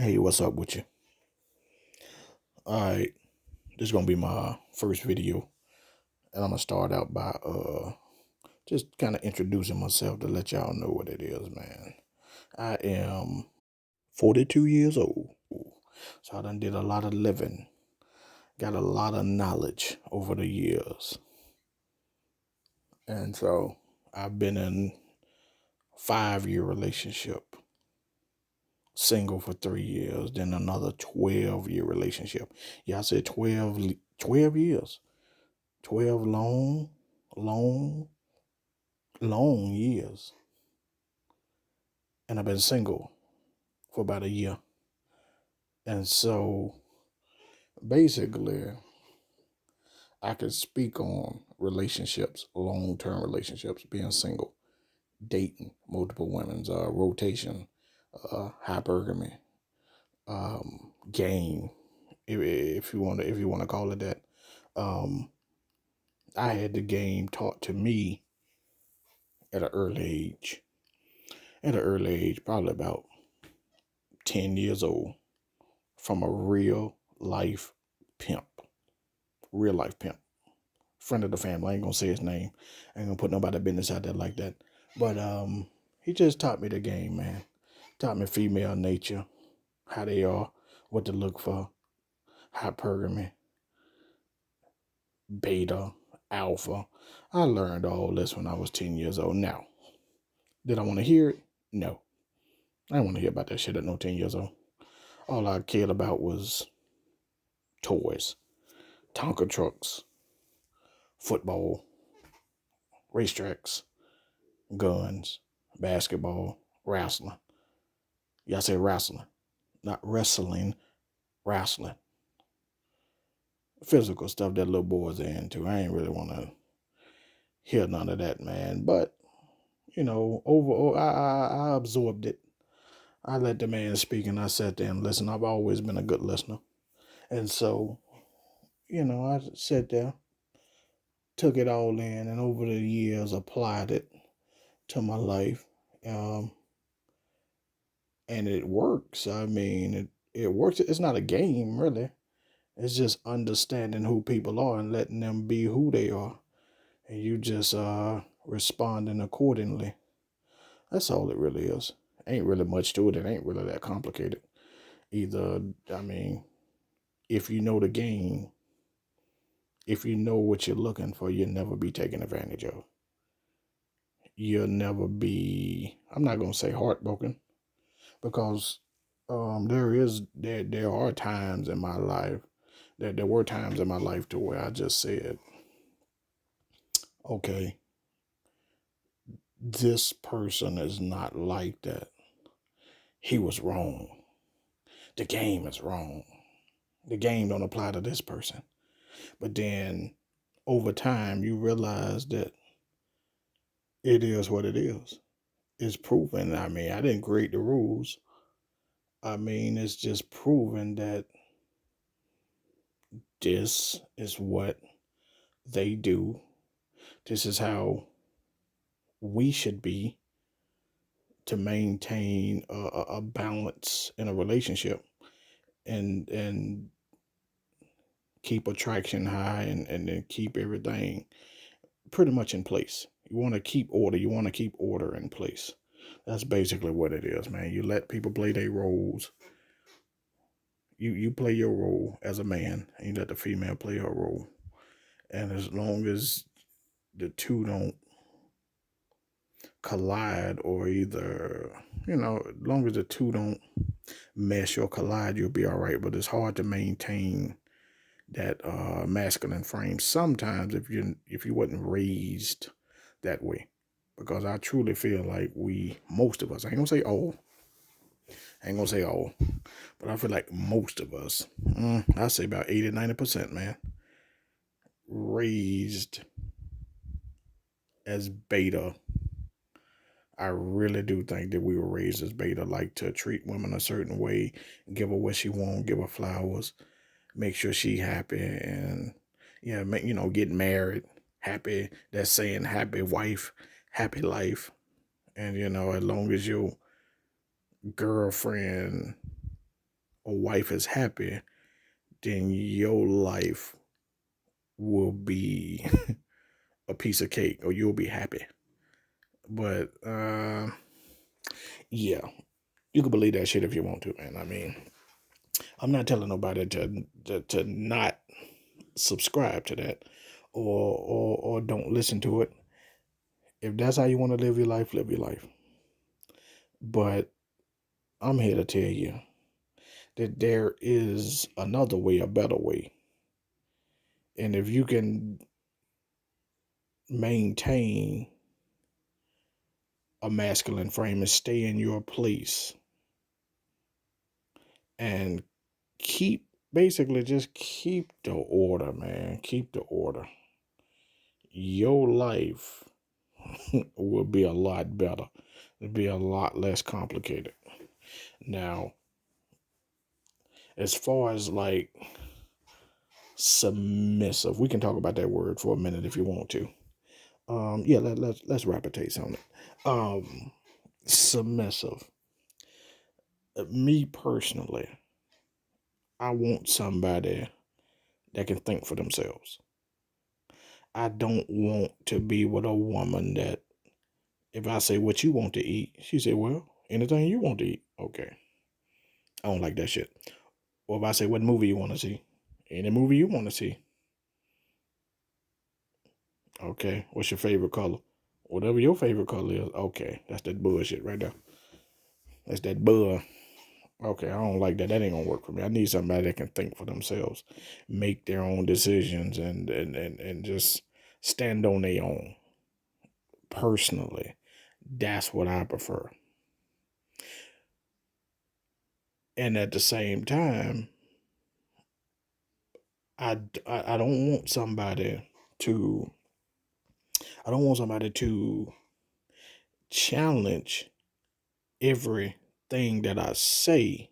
Hey, what's up with you? All right, this is gonna be my first video, and I'm gonna start out by just kind of introducing myself to let y'all know what it is, man. I am 42 years old, so I done did a lot of living, got a lot of knowledge over the years, and so I've been in 5 year relationship, single for 3 years, then another 12 year relationship. Yeah, I said 12 years. 12 long, long years. And I've been single for about a year. And so basically, I could speak on relationships, long term relationships, being single, dating multiple women's, rotation, hypergamy, game, if you want to call it that. Um, I had the game taught to me at an early age. At an early age, probably about 10 years old, from a life pimp. Real life pimp. Friend of the family. I ain't gonna say his name. I ain't gonna put nobody business out there like that. But he just taught me the game, man. Taught me female nature, how they are, what to look for, hypergamy, beta, alpha. I learned all this when I was 10 years old. Now, did I want to hear it? No. I didn't want to hear about that shit at no 10 years old. All I cared about was toys, Tonka trucks, football, racetracks, guns, basketball, wrestling. Y'all say wrestling, not wrestling, wrestling. Physical stuff that little boys are into. I ain't really want to hear none of that, man. But, overall, I absorbed it. I let the man speak and I sat there and listened. I've always been a good listener. And so, I sat there, took it all in, and over the years applied it to my life. Um, and it works. I mean, it works. It's not a game, really. It's just understanding who people are and letting them be who they are, and you just responding accordingly. That's all it really is. Ain't really much to it. It ain't really that complicated either. I mean, if you know the game, if you know what you're looking for, you'll never be taken advantage of. You'll never be. I'm not gonna say heartbroken, because there are times in my life, there were times in my life to where I just said, okay, this person is not like that. He was wrong. The game is wrong. The game don't apply to this person. But then over time you realize that it is what it is. It's proven. I mean, I didn't create the rules. I mean, it's just proven that this is what they do. This is how we should be to maintain a balance in a relationship, and keep attraction high, and then keep everything pretty much in place. You want to keep order. You want to keep order in place. That's basically what it is, man. You let people play their roles. You play your role as a man, and you let the female play her role. And as long as the two don't collide, or either, as long as the two don't mesh or collide, you'll be all right. But it's hard to maintain that masculine frame sometimes if you wasn't raised that way, because I truly feel like most of us, I ain't gonna say all, but I feel like most of us, I say about 80-90%, man, raised as beta. I really do think that we were raised as beta, like to treat women a certain way, give her what she want, give her flowers, make sure she happy, and yeah, get married, happy. That's saying happy wife, happy life. And as long as your girlfriend or wife is happy, then your life will be a piece of cake, or you'll be happy. But yeah, you can believe that shit if you want to, man. I mean, I'm not telling nobody to not subscribe to that, or don't listen to it. If that's how you want to live your life, live your life. But I'm here to tell you that there is another way, a better way. And if you can maintain a masculine frame and stay in your place and basically just keep the order, man. Keep the order. Your life will be a lot better. It'll be a lot less complicated. Now, as far as like submissive, we can talk about that word for a minute if you want to. Yeah, let's replicate on it. Submissive. Me personally, I want somebody that can think for themselves. I don't want to be with a woman that if I say what you want to eat, she say, well, anything you want to eat. Okay. I don't like that shit. Or if I say what movie you want to see, any movie you want to see. Okay. What's your favorite color? Whatever your favorite color is. Okay. That's that bullshit right there. That's that bull. Okay, I don't like that. That ain't gonna work for me. I need somebody that can think for themselves, make their own decisions, and just stand on their own. Personally, that's what I prefer. And at the same time, I don't want somebody to I don't want somebody to challenge everything that I say.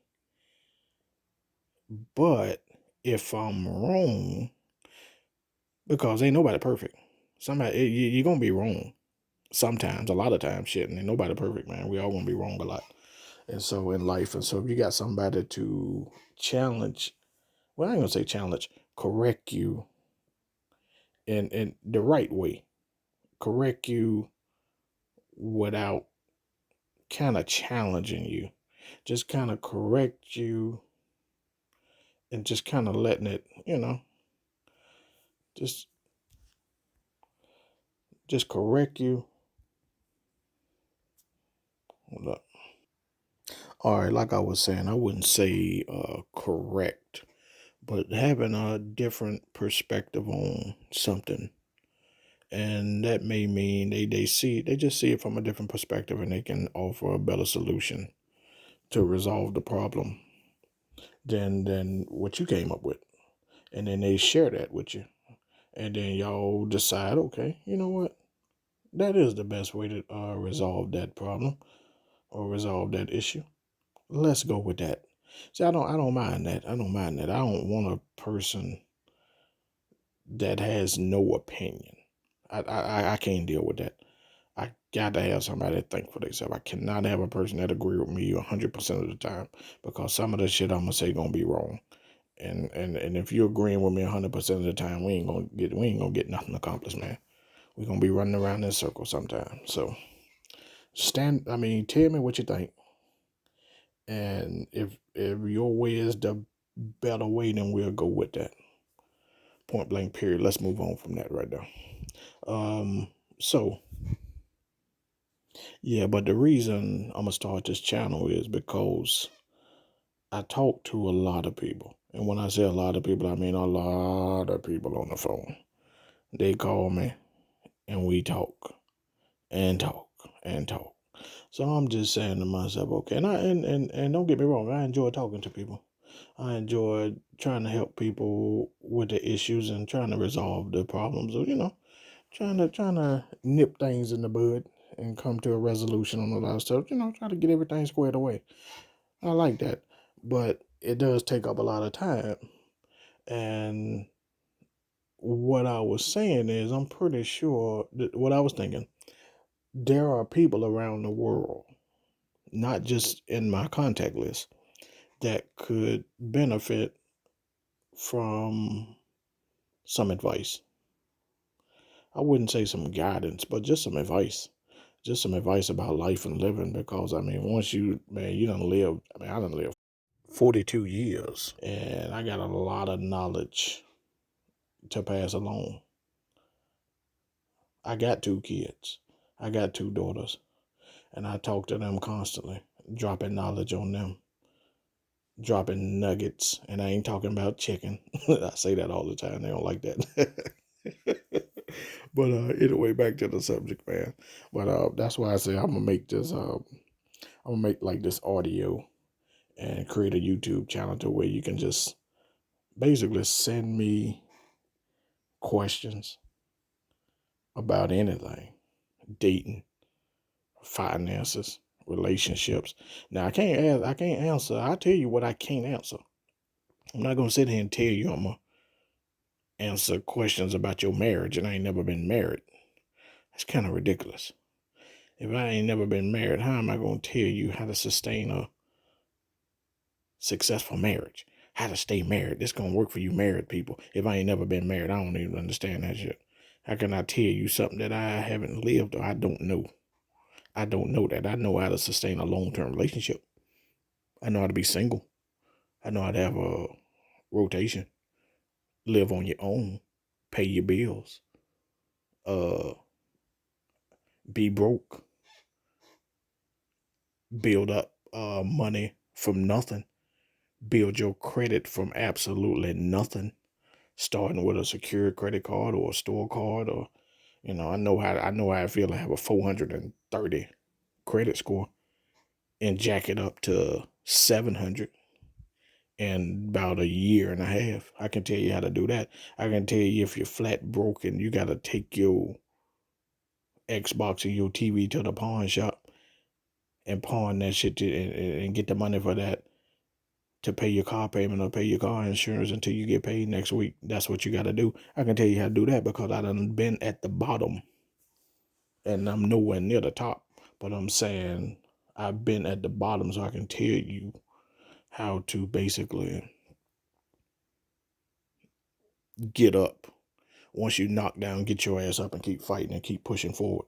But if I'm wrong, because ain't nobody perfect. You're gonna be wrong. Sometimes, a lot of times, shit, and ain't nobody perfect, man. We all gonna be wrong a lot. And so in life, and so if you got somebody to challenge, well, I ain't gonna say challenge, correct you in the right way, correct you without kind of challenging you, just kind of correct you and just kind of letting it, just just correct you. Hold up. All right, like I was saying, I wouldn't say correct, but having a different perspective on something, and that may mean they just see it from a different perspective, and they can offer a better solution to resolve the problem than what you came up with, and then they share that with you, and then y'all decide, okay, you know what, that is the best way to resolve that problem or resolve that issue. Let's go with that. See, I don't mind that. I don't mind that. I don't want a person that has no opinion. I can't deal with that. I got to have somebody that think for themselves. I cannot have a person that agree with me 100% of the time, because some of the shit I'm gonna say gonna be wrong. And if you're agreeing with me 100% of the time, we ain't gonna get nothing accomplished, man. We're gonna be running around in circles sometimes. So tell me what you think. And if your way is the better way, then we'll go with that. Point blank period. Let's move on from that right there. So yeah, but the reason I'm gonna start this channel is because I talk to a lot of people. And when I say a lot of people, I mean a lot of people on the phone. They call me and we talk and talk and talk. So I'm just saying to myself, okay, and don't get me wrong, I enjoy talking to people. I enjoy trying to help people with the issues and trying to resolve the problems, or trying to nip things in the bud and come to a resolution on a lot of stuff. Try to get everything squared away. I like that, but it does take up a lot of time. And what I was saying is, I'm pretty sure that what I was thinking, there are people around the world, not just in my contact list, that could benefit from some advice. I wouldn't say some guidance, but just some advice. Just some advice about life and living, because I mean, once you done live, I done lived 42 years and I got a lot of knowledge to pass along. I got 2 kids. I got 2 daughters, and I talk to them constantly, dropping knowledge on them, dropping nuggets. And I ain't talking about chicken. I say that all the time. They don't like that. But anyway, back to the subject, man. But that's why I say I'm gonna make this. I'm gonna make like this audio and create a YouTube channel to where you can just basically send me questions about anything, dating, finances, relationships. Now I can't answer. I tell you what I can't answer. I'm not gonna sit here and tell you I'm gonna answer questions about your marriage and I ain't never been married. That's kind of ridiculous. If I ain't never been married, how am I gonna tell you how to sustain a successful marriage? How to stay married? This gonna work for you married people. If I ain't never been married, I don't even understand that shit. How can I tell you something that I haven't lived or I don't know? I don't know that. I know how to sustain a long-term relationship. I know how to be single. I know how to have a rotation, live on your own, pay your bills, uh, be broke, build up money from nothing, build your credit from absolutely nothing, starting with a secured credit card or a store card, or I know how I feel to have a 430 credit score and jack it up to 700 in about a year and a half. I can tell you how to do that. I can tell you if you're flat broken, you got to take your Xbox or your TV to the pawn shop and pawn that shit and get the money for that to pay your car payment or pay your car insurance until you get paid next week. That's what you got to do. I can tell you how to do that because I done been at the bottom and I'm nowhere near the top. But I'm saying I've been at the bottom, so I can tell you how to basically get up. Once you knock down, get your ass up and keep fighting and keep pushing forward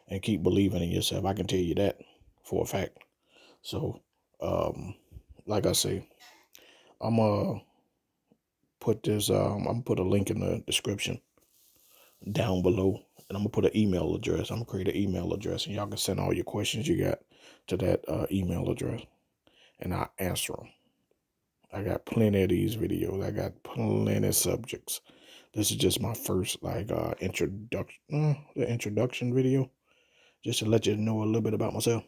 and keep believing in yourself. I can tell you that for a fact. So, like I say, I'm gonna put this. I'm gonna put a link in the description down below, and I'm gonna put an email address. I'm gonna create an email address, and y'all can send all your questions you got to that email address, and I'll answer them. I got plenty of these videos. I got plenty of subjects. This is just my first the introduction video, just to let you know a little bit about myself.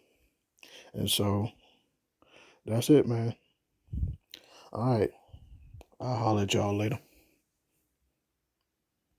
And so that's it, man. All right, I'll holler at y'all later.